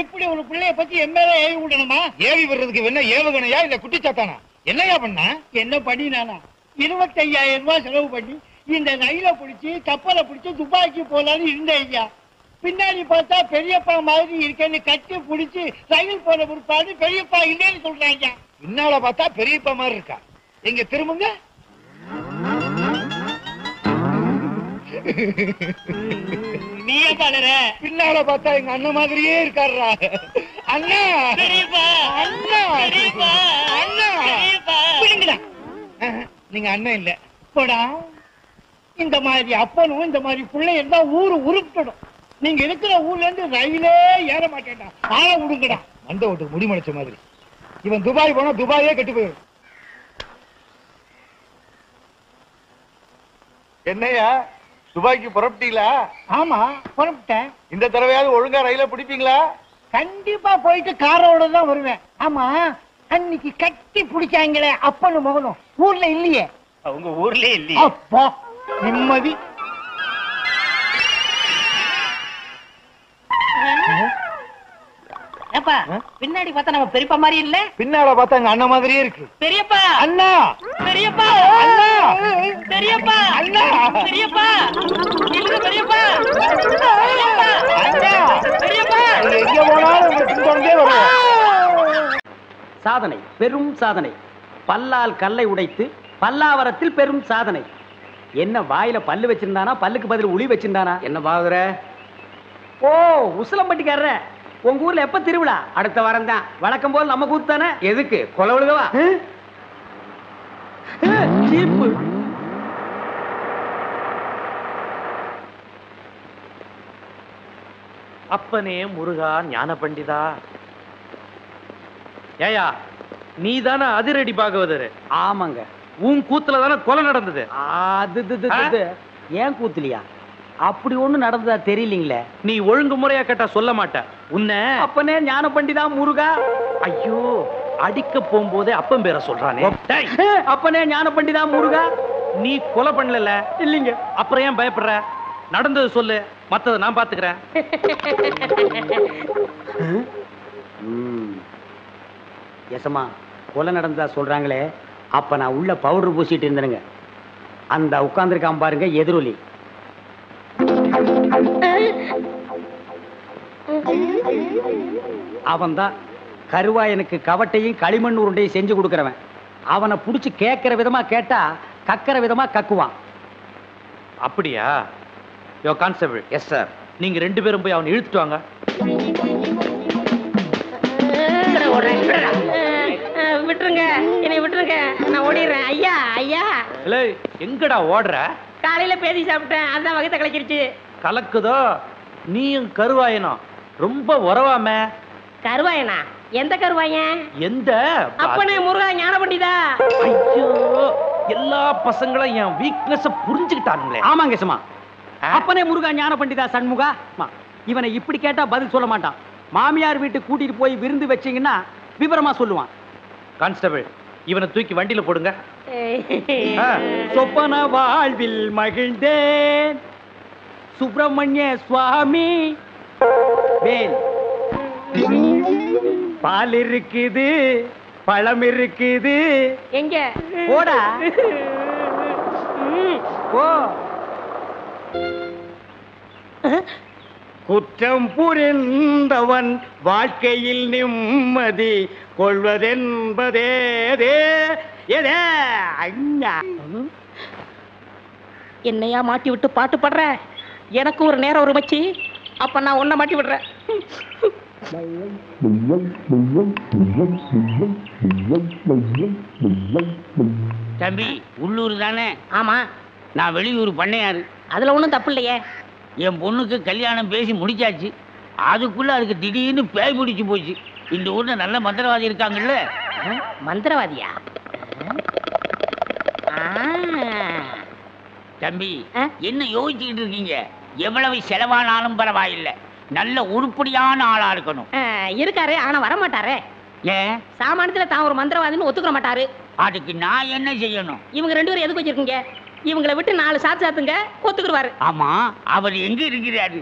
இப்படி ஒரு பிள்ளைய பத்தி எம்எல்ஏ ஏவி விடணுமா? ஏவி வர்றதுக்கு என்ன ஏவுகணையா இல்ல குட்டிச்சாத்தானா? என்னையா பண்ணா? என்ன பண்ணி நானா 25,000 ரூபாய் செலவு பண்ணி இந்த ரயில பிடிச்சி கப்பலை பிடிச்சி துபாய்க்கு போலான்னு இருந்தேன் ஐயா. பின்னாடி பார்த்தா பெரியப்பா மாதிரி இருக்கேன்னு கட்டி பிடிச்சி ரயில் போன பிற்பாடு பெரியப்பா இல்லைன்னு சொல்றாங்க. பின்னால பார்த்தா பெரியப்பா மாதிரி இருக்கா? எங்க திரும்புங்க. நீ பாடுற. பின்னால பார்த்தா எங்க அண்ணன் மாதிரியே இருக்காருடா. அண்ணா பெரியப்பா அண்ணா பெரியப்பா அண்ணா பெரியப்பா. பிடிங்கடா. நீங்க அண்ணன் இல்ல. போடா. இந்த மாதிரி அப்பனும் இந்த மாதிரி பிள்ளை இருந்தா ஊரு உருப்பிடும். நீங்க இருக்கிற ஊர்ல இருந்து ரயிலே ஏற மாட்டேன்டா. ஆள விடுங்கடா. மண்ட ஓட்டுக்கு முடிமலைச்ச மாதிரி. இவன் துபாய் போனா துபாயே கெட்டு போயிடும். என்னையா துபாய்க்கு புறப்பட்டீங்களா? ஆமா புறப்பட்டேன். இந்த தடவையாவது ஒழுங்கா ரயில பிடிப்பீங்களா? கண்டிப்பா போயிட்டு காரோட தான் வருவேன். ஆமா அன்னைக்கு கட்டி பிடிச்சாங்களே அப்பனும் மகனும் ஊர்ல இல்லையே? அவங்க ஊர்லயே இல்லையே. அப்பா நிம்மதி. ஏப்பா பின்னாடி பார்த்தா நம்ம பெரியப்பா மாதிரி இல்ல? பின்னால பார்த்தா எங்க அண்ணன் மாதிரியே இருக்கு. பெரியப்பா அண்ணா பெரியப்பா அண்ணா பெரியப்பா அண்ணா பெரியப்பா இல்ல பெரியப்பா பெரியப்பா அண்ணா பெரியப்பா. நீங்க எங்க போனாலும் உங்க பின்தொடர்ந்தே வருவோம். சாதனை, பெரும் சாதனை. பல்லால் கல்லை உடைத்து பல்லாவரத்தில் பெரும் சாதனை. என்ன வாயில பல்லு வச்சிருந்தானா, பல்லுக்கு பதில் உளி வச்சிருந்தானா? என்ன பாக்குற? ஓ உசிலம்பட்டிக்காரர, உங்க ஊர்ல எப்ப திருவிழா? அடுத்த வாரம் தான். வழக்கம் போல் நம்ம கூத்து தானே. எதுக்கு? கொலை விழுகவா? சீப்பு. அப்பனே முருகா ஞான பண்டிதா. ஏயா நீ தானே அதிரடி பாகவதர்? ஆமாங்க. உன் கூத்துல தானே கொலை நடந்தது. அது ஏன் கூத்துலியா? அப்படி ஒண்ணு நடந்ததா தெரியலீங்களே. நீ ஒழுங்கு முறையா கேட்டா சொல்ல மாட்ட. உன்னை அப்பனே ஞான பண்டிதா முருகா. ஐயோ அடிக்க போகும்போதே அப்பன் பேரை சொல்றானே. டேய், அப்பனே ஞான பண்டிதா முருகா. நீ கொலை பண்ணல இல்லீங்க. அப்புறம் ஏன் பயப்படுற? நடந்தது சொல்லு, மத்தத நான் பாத்துக்கிறேன். எசமா கொலை நடந்ததா சொல்றாங்களே, அப்ப நான் உள்ள பவுடர் பூசிட்டு இருந்தேனுங்க. அந்த உட்கார்ந்துருக்கான் பாருங்க எதிரொலி. அவன் தான் கருவாயனுக்கு கவட்டையும் களிமண் உருண்டையும் செஞ்சு கொடுக்கறவன். அவனை புடிச்சு கேட்கிற விதமா கேட்டா கக்கிற விதமா கக்குவான். அப்படியா? யோ கான்ஸ்டபிள். Yes sir. நீங்க ரெண்டு பேரும் போய் அவனை இழுத்துட்டு வாங்க. விட்டுருங்க, என்னை விட்டுருங்க, நான் ஓடிடுறேன். ஐயா ஐயா. இல்ல எங்கடா ஓடுற? காலையில பேதி சாப்பிட்டேன், அதான் வகத்தை கலக்கிருச்சு. கலக்குதோ? நீயும் கருவாயனும் ரொம்ப உறவாம. கருவாயனா? எந்த கருவாயன்? எந்த அப்பனே முருகா ஞான பண்டிதா. ஐயோ எல்லா பசங்களும் என் வீக்னஸ் புரிஞ்சுக்கிட்டானுங்களே. ஆமாங்க சும்மா. அப்பனே முருகா ஞான பண்டிதா சண்முகா. இவனை இப்படி கேட்டா பதில் சொல்ல மாட்டான். மாமியார் வீட்டுக்கு கூட்டிட்டு போய் விருந்து வச்சீங்கன்னா விவரமா சொல்லுவான். கான்ஸ்டபிள் இவனை தூக்கி வண்டியில போடுங்க. சொப்பன வாழ்வில் மகிழ்ந்தேன் சுப்பிரமணிய சுவாமி. வேல் பால் இருக்குது, பழம் இருக்குது. எங்க போடா போ. குற்றம் புரிந்தவன் வாழ்க்கையில் நிம்மதி கொள்வதென்பதே என்னையா மாட்டி விட்டு பாட்டு பாடுற? எனக்கு ஒரு நேரம் ஒரு மச்சி, அப்ப நான் உன்னை மாட்டி விடுறேன். தம்பி உள்ளூர் தானே? ஆமா. நான் வெளியூர் பண்ணையாரு. அதுல ஒண்ணும் தப்பு இல்லையே. என் பொண்ணுக்கு கல்யாணம் பேசி முடிச்சாச்சு. அதுக்குள்ள அதுக்கு திடீர்னு பேய் பிடிச்சு போச்சு. இந்த ஊர்ல நல்ல மந்திரவாதி இருக்காங்கல்ல. மந்திரவாதியா? தம்பி, என்ன யோசிச்சுக்கிட்டு இருக்கீங்க? எவ்வளவு செலவானாலும் பரவாயில்லை, நல்ல உருப்படியான ஆளா இருக்கணும். இருக்காரு, ஆனா வரமாட்டாரே. ஏன்? சாமானியத்துல தான் ஒரு மந்திரவாதின்னு ஒத்துக்க மாட்டாரு. அதுக்கு நான் என்ன செய்யணும்? இவங்க 2 பேரும் எதுக்கு வச்சிருக்கீங்க? இவங்களை விட்டு 4 சாத்து சாத்துங்க, ஒத்துக்குருவாரு. ஆமா, அவர் எங்க இருக்கிறாரு?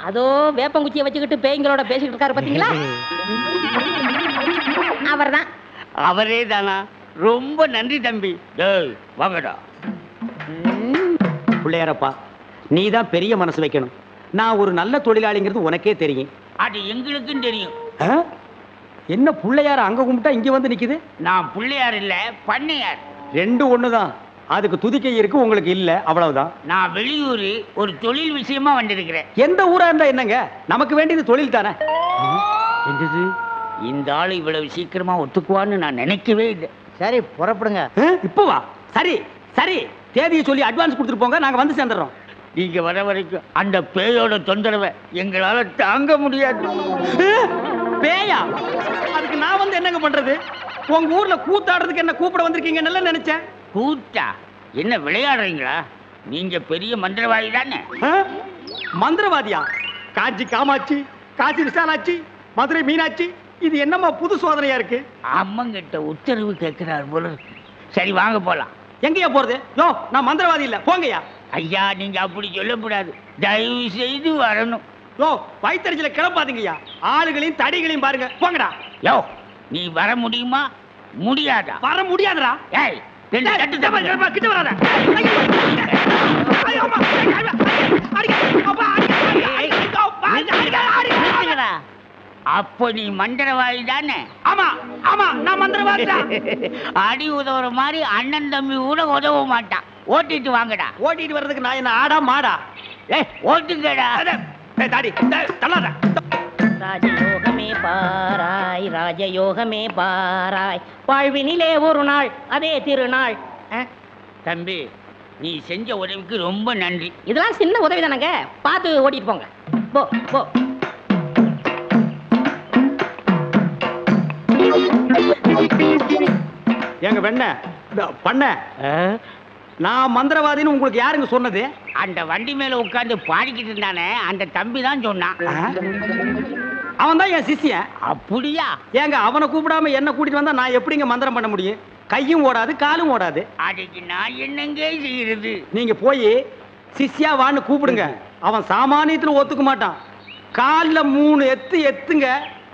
அதோ வேப்பங்குச்சியை வச்சுக்கிட்டு பேய்களோட பேசிக்கிட்டு இருக்காரு பாத்தீங்களா? அவர்தான். அவரே தானா? ரொம்ப நன்றி தம்பி. வாங்கடா. பிள்ளையாரப்பா, நீ தான் பெரிய மனசு வைக்கணும். நான் ஒரு நல்ல தொழிலாளிங்கிறது உனக்கே தெரியும். அது எங்களுக்கும் தெரியும். என்ன பிள்ளையார அங்க கும்பிட்டா இங்க வந்து நிக்குது? நான் பிள்ளையார் இல்ல, பண்ணையார். 2 ஒண்ணுதான். அதுக்கு துதிக்கை இருக்கு, உங்களுக்கு இல்ல, அவ்வளவுதான். நான் வெளியூர் ஒரு தொழில் விஷயமா வந்திருக்கிறேன். எந்த ஊரா இருந்தா என்னங்க, நமக்கு வேண்டியது தொழில் தானே. என்னது, இந்த ஆளு இவ்வளவு சீக்கிரமா ஒத்துக்குவான்னு நான் நினைக்கவே இல்லை. சரி, புறப்படுங்க. இப்பவா? சரி சரி, தேதியை சொல்லி அட்வான்ஸ் கொடுத்துட்டு போங்க, நாங்க வந்து சேர்ந்துடுறோம். நீங்க வர வரைக்கும் அந்த பேயோட தொந்தரவை எங்களால தாங்க முடியாது. பேயா? அதுக்கு நான் வந்து என்னங்க பண்றது? உங்க ஊர்ல கூத்தாடுறதுக்கு என்ன கூப்பிட வந்திருக்கீங்க நல்லா நினைச்சேன். கூத்தா? என்ன விளையாடுறீங்களா? நீங்க பெரிய மந்திரவாதி தானே? மந்திரவாதியா? காஞ்சி காமாட்சி, காசி விசாலாட்சி, மதுரை மீனாட்சி, இது என்னமா புது சோதனையா இருக்கு? அம்மங்கிட்ட உத்தரவு கேட்கிறார் போல. சரி வாங்க போலாம். எங்கயா போறது? யோ, நான் மந்திரவாதி இல்ல, போங்கயா. ஐயா, நீங்க அப்படி சொல்லக்கூடாது, தயவு செய்து வரணும். யோ, வயிற்றுல கிளப்பாதீங்கய்யா. ஆளுகளையும் தடிகளையும் பாருங்க, போங்கடா. யோ, நீ வர முடியுமா முடியாதா? வர முடியாதுடா. ஏய், கிட்ட வராத. அப்போ நீ மந்திரவாதி தானே? ஆமா ஆமா, நான் மந்திரவாதி தான். அடி உதவுற மாதிரி அண்ணன் தம்பி கூட உதவ மாட்டான். ஓட்டிட்டு வாங்கடா. ஓட்டிட்டு வர்றதுக்கு நான் என்ன ஆடா மாடா? ஓட்டுங்கடா. தாடி தள்ளாத. ராஜயோகமே பாராய், ராஜயோகமே பாராய், வாழ்வினிலே ஒரு நாள் அதே திருநாள். தம்பி, நீ செஞ்ச உதவிக்கு ரொம்ப நன்றி. இதெல்லாம் சின்ன உதவி தானங்க, பார்த்து ஓட்டிட்டு போங்க. போ போ. எங்க வெண்ண பண்ண, நான் மந்திரவாதின்னு உங்களுக்கு யாருங்க சொன்னது? அந்த வண்டி மேல உட்கார்ந்து பாடிக்கிட்டு இருந்தானே, அந்த தம்பி தான் சொன்னான். அவன் தான் என் சிஷ்யன். அப்படியா? ஏங்க, அவனை கூப்பிடாம என்ன கூட்டிட்டு வந்தா நான் எப்படிங்க மந்திரம் பண்ண முடியும்? கையும் ஓடாது, காலும் ஓடாது. அதுக்கு நான் என்னங்க செய்யறது? நீங்க போய் சிஷ்யா வான்னு கூப்பிடுங்க. அவன் சாமானியத்துல ஒத்துக்க மாட்டான். கால்ல 3 எத்து எத்துங்க,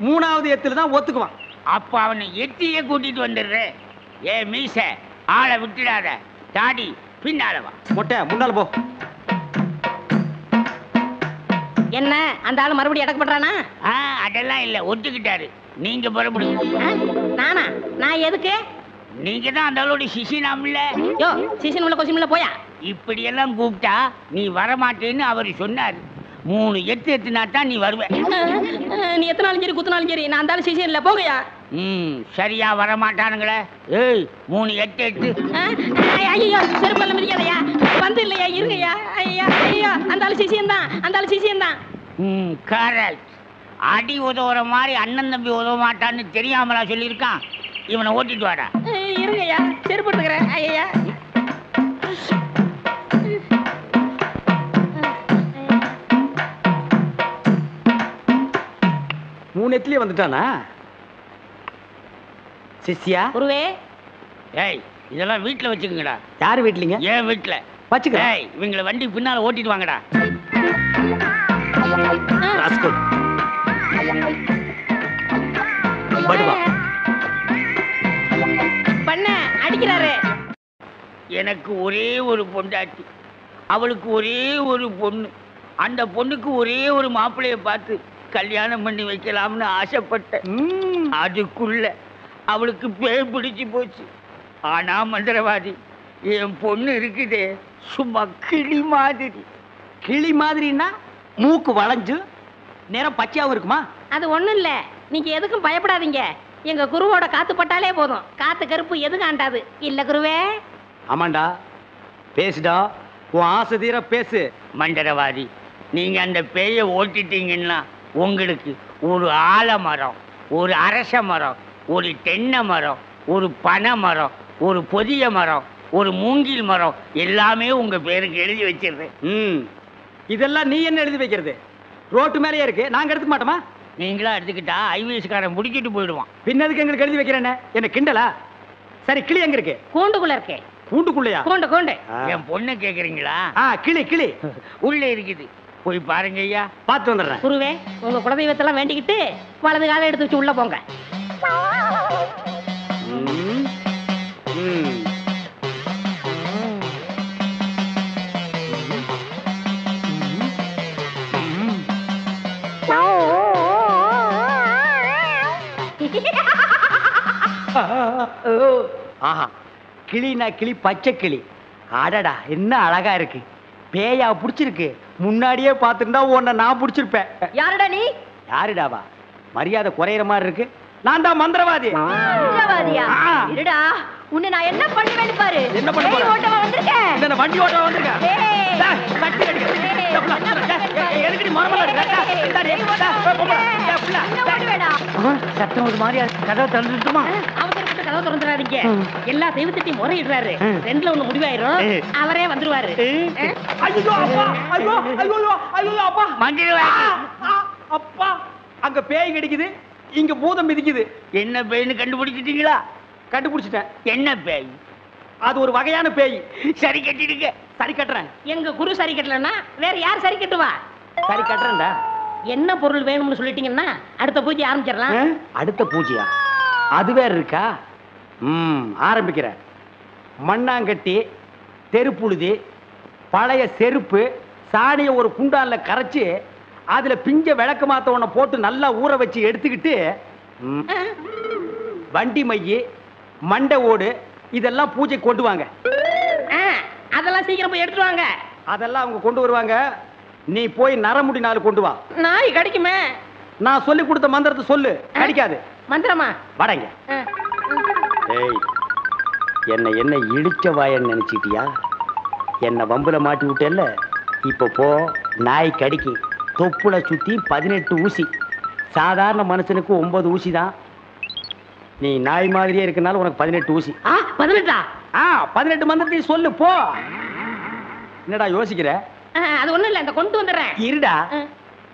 3வது எத்துல தான் ஒத்துக்குவான். அப்ப அவனை எத்தியே கூட்டிட்டு வந்துடுறேன். ஏ மீச, ஆளை விட்டுடாத. தாடி பின்னால வா. மொட்டை முன்னால போ. என்ன, அந்த ஆளு மறுபடியும் அடக்க பண்றானா? அதெல்லாம் இல்ல, ஒத்துக்கிட்டாரு. நீங்க புறப்படுங்க. நானா? நான் எதுக்கு? நீங்க தான் அந்த ஆளோட சிசினாம்ல. யோ, சிசின் உள்ள கொசின் உள்ள போயா. இப்படி எல்லாம் கூப்பிட்டா நீ வரமாட்டேன்னு அவர் சொன்னாரு. 3 எத்து எத்துனா தான் நீ வருவ. நீ எத்தனாலும் சரி குத்துனாலும் சரி, நான் அந்த ஆளு சிசின் இல்ல, போங்கயா. சரியா வரமாட்டானுங்களே. ஏய், 3 எட்டு எட்டு. ஐயோ, செருப்பல்ல மிதிக்காதயா. வந்து இல்லையா, இருங்கய்யா. ஐயா ஐயா, அந்த ஆளு சிசியன் தான், அந்த ஆளு சிசியன் தான். கரெக்ட். அடி உதவுற மாதிரி அண்ணன் தம்பி உதவ மாட்டான்னு தெரியாமலா சொல்லியிருக்கான். இவனை ஓட்டிட்டு வாடா. இருங்கய்யா, செருப்பு எடுத்துக்கிறேன். ஐயா, 3 எத்துலயே வந்துட்டானா சிஷ்யா? குருவே. ஏய், இதெல்லாம் வீட்டுல வச்சுக்கங்கடா. யாரு வீட்லீங்க? ஏன் வீட்டுல வச்சுக்கிறேன். ஏய், இவங்களை வண்டி பின்னால ஓட்டிட்டு வாங்கடா. ராஸ்கல். படுவா. பண்ண அடிக்கிறாரு. எனக்கு ஒரே ஒரு பொண்டாட்டி, அவளுக்கு ஒரே ஒரு பொண்ணு. அந்த பொண்ணுக்கு ஒரே ஒரு மாப்பிள்ளைய பார்த்து கல்யாணம் பண்ணி வைக்கலாம்னு ஆசைப்பட்டேன். அதுக்குள்ள அவளுக்கு பேய் பிடிச்சு போச்சு. ஆனா மந்திரவாதி, என் பொண்ணு இருக்குதே, சும்மா கிளி மாதிரி. கிளி மாதிரின்னா மூக்கு வளைஞ்சு நேரம் பச்சையாவும் இருக்குமா? அது ஒண்ணும் இல்ல, நீங்க எதுக்கும் பயப்படாதீங்க. எங்க குருவோட காத்து பட்டாலே போதும், காத்து கருப்பு எதுவும் ஆண்டாது. இல்ல குருவே? ஆமாண்டா, பேசுடா, உன் ஆசை தீர பேசு. மந்திரவாதி, நீங்க அந்த பேயை ஓட்டிட்டீங்கன்னா உங்களுக்கு ஒரு ஆலமரம், ஒரு அரச மரம், ஒரு தென்னை மரம், ஒரு பனை மரம், ஒரு பொதிய மரம், ஒரு மூங்கில் மரம் எல்லாமே உங்க பேருக்கு எழுதி வச்சிருக்கேன். இதெல்லாம் நீ என்ன எழுதி வைக்கிறது? ரோட்டு மேலேயே இருக்கு, நாங்க எடுத்துக்க மாட்டோமா? நீங்களா எடுத்துக்கிட்டா ஐவிஎஸ்காரன் முடிக்கிட்டு போயிடுவான். பின்னதுக்கு எங்களுக்கு எழுதி வைக்கிறேன்னு என்ன கிண்டலா? சரி, கிளி எங்க இருக்கு? கூண்டுக்குள்ள இருக்கே. கூண்டுக்குள்ளையா? கூண்டு கூண்டு. என் பொண்ணை கேக்குறீங்களா? கிளி கிளி உள்ள இருக்குது, போய் பாருங்க ஐயா. பார்த்து வந்துடுறேன். குருவே, உங்க குலதெய்வத்தெல்லாம் வேண்டிக்கிட்டு வலது காலை எடுத்து வச்சு உள்ள போங்க. ஆஹா, கிளினா கிளி, பச்சை கிளி. அடடா, என்ன அழகா இருக்கு. பேயா புடிச்சிருக்கு. முன்னாடியே பார்த்திருந்தா உன்னை நான் புடிச்சிருப்பேன். யாருடா நீ? யாருடாவா? மரியாதை குறையிற மாதிரி இருக்கு. நான் தான் மந்திரவாதி. மந்திரவாதியா? இருடா, உன்னை நான் என்ன பண்ணுவேன்னு பாரு. என்ன பண்ண போற? ஓட்டவா வந்திருக்கேன். இந்த வண்டி ஓட்டவா வந்திருக்கேன். கட்டி கட்டி. எதுக்கு நீ மரமல இருக்க? சத்தம் ஒரு மாதிரியா இருக்கு. கதவை திறந்துட்டுமா? அவசரப்பட்டு கதவை திறந்துடாதீங்க. எல்லா தெய்வத்திட்டையும் முறையிடுறாரு. ரெண்டுல ஒண்ணு முடிவாயிரும். அவரே வந்துருவாரு. ஐயோ அப்பா, ஐயோ ஐயோ ஐயோ அப்பா, மந்திரவாதி. அப்பா, அங்க பேய் கிடைக்குது, இங்க பூதம் மிதிக்குது. என்ன பேய்னு கண்டுபிடிச்சிட்டீங்களா? கண்டுபிடிச்சிட்டேன். என்ன பேய்? அது ஒரு வகையான பேய். சரி கட்டிடுங்க. சரி கட்டுறேன். எங்க குரு சரி கட்டலன்னா வேற யார் சரி கட்டுவா? சரி கட்டுறேன்டா. என்ன பொருள் வேணும்னு சொல்லிட்டீங்கன்னா அடுத்த பூஜை ஆரம்பிச்சிடலாம். அடுத்த பூஜையா? அது வேற இருக்கா? ஆரம்பிக்கிறேன். மண்ணாங்கட்டி, தெருப்புழுதி, பழைய செருப்பு, சாணியை ஒரு குண்டான்ல கரைச்சு அதுல பிஞ்ச விளக்கு மாத்த ஒண்ண போட்டு நல்லா ஊற வச்சு எடுத்துக்கிட்டு வண்டி மைய, மண்டை ஓடு இதெல்லாம் பூஜை கொண்டு வாங்க. அதெல்லாம் சீக்கிரம் போய் எடுத்துட்டு வாங்க. அதெல்லாம் அவங்க கொண்டு வருவாங்க. நீ போய் நரமுடி 4 கொண்டு வா. நாய் கடிக்குமே. நான் சொல்லி கொடுத்த மந்திரத்தை சொல்லு, கடிக்காது. மந்திரமா? வடங்க. ஏய், என்ன இடிச்ச வாயன்னு நினைச்சிட்டியா? என்ன வம்புல மாட்டி விட்டேல்ல, இப்ப போ. நாய் கடிக்கு தொப்புல சுத்தி 18 ஊசி. சாதாரண மனுஷனுக்கு 9 ஊசி தான். நீ நாய் மாதிரியே இருக்கனால உனக்கு 18 ஊசி. 18? 18 மந்திரத்தையும் சொல்லு, போ. என்னடா யோசிக்கிற? அது ஒண்ணும் இல்ல, இந்த கொண்டு வந்துடுறேன். இருடா,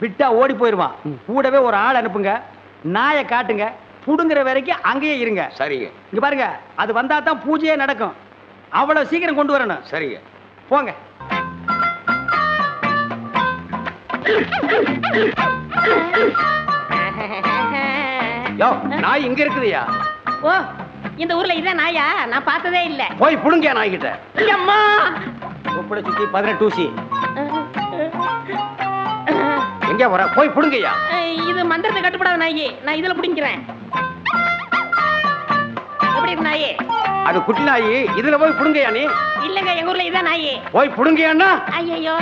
விட்டா ஓடி போயிருவான். கூடவே ஒரு ஆள் அனுப்புங்க, நாயை காட்டுங்க, புடுங்குற வரைக்கும் அங்கேயே இருங்க. சரிங்க. இங்க பாருங்க, அது வந்தா தான் பூஜையே நடக்கும். அவ்வளவு சீக்கிரம் கொண்டு வரணும். சரிங்க. போங்க. யோ, நாய் இங்க இருக்குதுயா. ஓ, இந்த ஊர்ல இதான் நாயா? நான் பார்த்ததே இல்ல. போய் புடுங்க நாய்கிட்ட. அம்மா, தொப்புல சுத்தி 18 ஊசி. எங்க வர? போய் புடுங்கய்யா. இது மந்திரத்தை கட்டுப்படாத நாயி. நான் இதுல புடிங்கிறேன். எப்படி இருக்கு நாயி? அது குட்டி நாயி, இதுல போய் புடுங்கய்யா. நீ இல்லங்க, எங்க ஊர்ல இதான் நாயி. போய் புடுங்கய்யான்னா. ஐயோ,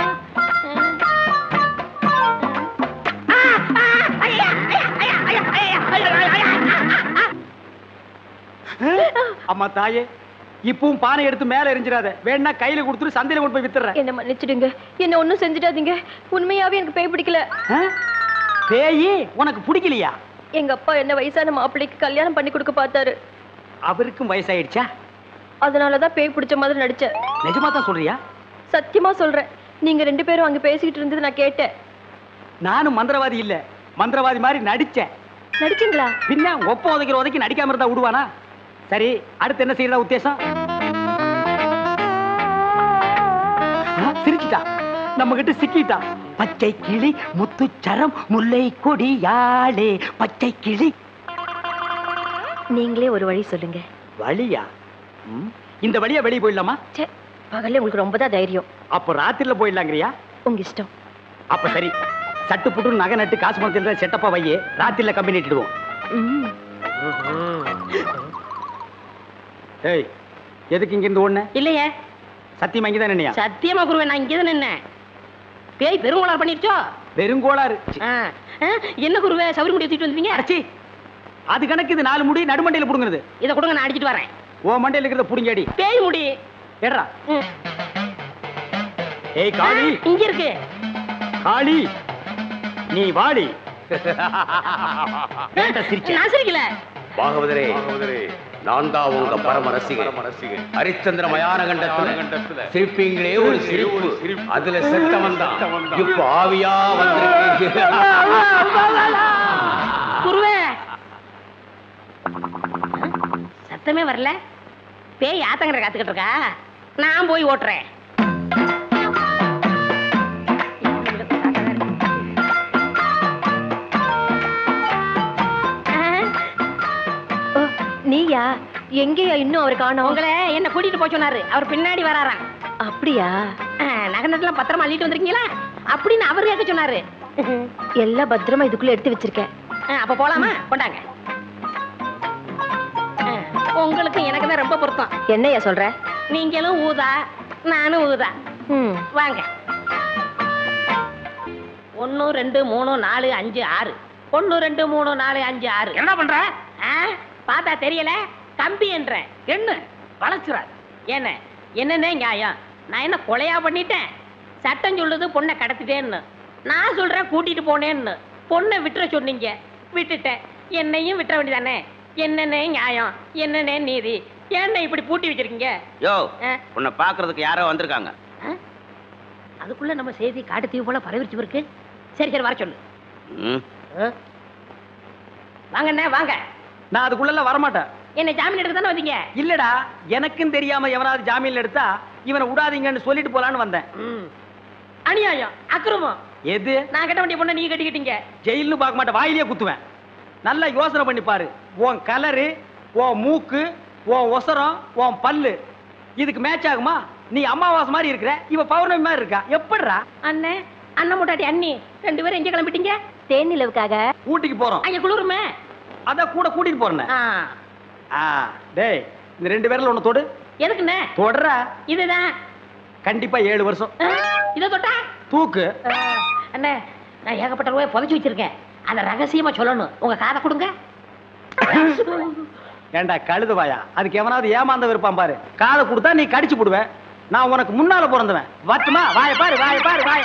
அம்மா தாயே, இப்பவும் பானை எடுத்து மேல எரிஞ்சிடாத. வேணா கையில கொடுத்துட்டு சந்தையில கொண்டு போய் வித்துறேன். என்ன மன்னிச்சிடுங்க, என்ன ஒண்ணும் செஞ்சிடாதீங்க. உண்மையாவே எனக்கு பேய் பிடிக்கல. பேயி உனக்கு பிடிக்கலையா? எங்க அப்பா என்ன வயசான மாப்பிள்ளைக்கு கல்யாணம் பண்ணி கொடுக்க பார்த்தாரு. அவருக்கும் வயசாயிடுச்சா? அதனாலதான் பேய் பிடிச்ச மாதிரி நடிச்சேன். நிஜமா தான் சொல்றியா? சத்தியமா சொல்றேன். நீங்க 2 பேரும் அங்க பேசிக்கிட்டு இருந்தது நான் கேட்டேன். நானும் மந்திரவாதி இல்ல, மந்திரவாதி மாதிரி நடிச்சேன். நடிச்சீங்களா? பின்ன ஒப்ப உதைக்கிற உதைக்கு நடிக்காம இருந்தா விடுவானா? சரி, அடுத்து என்ன செய்யறதா உத்தேசம்? சிரிச்சிட்டா, நம்ம கிட்ட சிக்கிட்டா. பச்சை கிளி முத்துச்சரம் முல்லை கொடியாளே பச்சை கிளி. நீங்களே ஒரு வழி சொல்லுங்க. வழியா? இந்த வழியா வெளியே போயிடலாமா? பகல்ல உங்களுக்கு ரொம்ப தான் தைரியம். அப்போ ராத்திரில போயிடலாங்கிறியா? உங்க இஷ்டம். அப்ப சரி, சட்டு புட்டு நகை நட்டு காசு பணத்தில் செட்டப்பா வையே, ராத்திரில கம்பெனி இட்டுடுவோம். ஏய், எதுக்கு இங்க இருந்து ஓடுன? இல்லையே. சத்தியமா இங்கதான் நின்னையா? சத்தியமா குருவே, நான் இங்கதான் நின்னேன். பேய் பெருங்கோளாறு பண்ணிருச்சோ? பெருங்கோளாறு? என்ன குருவே, சவுரி முடி தூக்கிட்டு வந்துட்டீங்க? அடச்சி, அது கணக்கு. இது 4 முடி நடுமண்டையில புடுங்குறது. இதை கொடுங்க, நான் அடிச்சிட்டு வரேன். ஓ மண்டையில இருக்கிறத புடுங்கடி. பேய் முடி ஏறா. ஏய் காளி, இங்க இருக்கு. காளி நீ வாடி. நான் சிரிக்கல. பாகவதரே, நான் தான் உங்க பரம ரசிகன். ஹரிச்சந்திர மயான கண்டத்துல சிரிப்பீங்களே ஒரு சிரிப்பு, அதுல செத்தவன் தான் இப்ப ஆவியா வந்திருக்கீங்க. குருவே, சத்தமே வரல. பேய் ஆத்தங்கரை காத்துக்கிட்டு இருக்கா. நான் போய் ஓட்டுறேன். நீயா? எங்கேயா இன்னும் அவரு காணோம்? உங்களை என்ன கூட்டிட்டு போய் சொன்னாரு. அவர் பின்னாடி வராராம். அப்படியா? நகை நட்டுலாம் பத்திரமா அள்ளிட்டு வந்திருக்கீங்களா அப்படின்னு அவரு கேட்க சொன்னாரு. எல்லாம் பத்திரமா இதுக்குள்ள எடுத்து வச்சிருக்கேன். அப்ப போலாமா? கொண்டாங்க. உங்களுக்கு எனக்கு தான் ரொம்ப பொருத்தம். என்னையா சொல்ற? நீங்களும் ஊதா, நானும் ஊதா. வாங்க. 1 2 3 4 5 6. 1 2 3 4 5 6. என்ன பண்ற? பார்த்தா தெரியல. கம்பி என்ற என்ன வளச்சுறாரு. என்ன என்னன்னே நியாயம்? நான் என்ன கொலையா பண்ணிட்டேன்? சட்டம் சொல்லுது பொண்ணை கடத்திட்டேன்னு. நான் சொல்றேன் கூட்டிட்டு போனேன்னு. பொண்ணை விட்டுற சொன்னீங்க, விட்டுட்டேன். என்னையும் விட்டுற வேண்டியதானே? என்னன்னே நியாயம்? என்னன்னே நீதி? என்ன இப்படி பூட்டி வச்சிருக்கீங்க? யோ, உன்னை பாக்குறதுக்கு யாரோ வந்திருக்காங்க. அதுக்குள்ள நம்ம செய்தி காட்டுத்தீவு போல பரவிச்சு இருக்கு. சரி சரி, வர சொல்லு. வாங்கண்ணே வாங்க. நான் அதுக்குள்ள வரமாட்டேன். என்ன ஜாமீன் எடுக்க தானே வந்தீங்க? இல்லடா, எனக்கும் தெரியாம எவனாவது ஜாமீன்ல எடுத்தா இவனை விடாதீங்கன்னு சொல்லிட்டு போலான்னு வந்தேன். அநியாயம், அக்கிரமம். எது? நான் கட்ட வேண்டிய பொண்ணை நீங்க கட்டிக்கிட்டீங்க. ஜெயில்னு பார்க்க மாட்டேன், வாயிலேயே குத்துவேன். நல்லா யோசனை பண்ணி பாரு. உன் கலரு, உன் மூக்கு, உன் ஒசரம், உன் பல்லு இதுக்கு மேட்ச் ஆகுமா? நீ அம்மாவாசை மாதிரி இருக்கிற, இவ பௌர்ணமி மாதிரி இருக்கா. எப்படிடா? அண்ணே, அண்ணன் முட்டாட்டி அண்ணி 2 பேரும் எங்க கிளம்பிட்டீங்க? தேனிலவுக்காக ஊட்டிக்கு போறோம். அங்க குளிருமே, அதான் கூட கூட்டிட்டு போறேன். டேய், இந்த 2 பேர்ல ஒண்ணு தொடு. எதுக்குண்ணே? தொடரா. இதுதான் கண்டிப்பா 7 வருஷம். இத தொட்டா தூக்கு. அண்ணே, நான் ஏகப்பட்ட ரூபாய் புதைச்சு வச்சிருக்கேன். அத ரகசியமா சொல்லணும். உங்க காதை கொடுங்க. ஏண்டா கழுதுவாயா, அதுக்கு எவனாவது ஏமாந்த விருப்பான் பாரு. காதை கொடுத்தா நீ கடிச்சு போடுவேன். நான் உனக்கு முன்னால பிறந்தவன். வட்டுமா? வாய பாரு, வாய பாரு, வாய.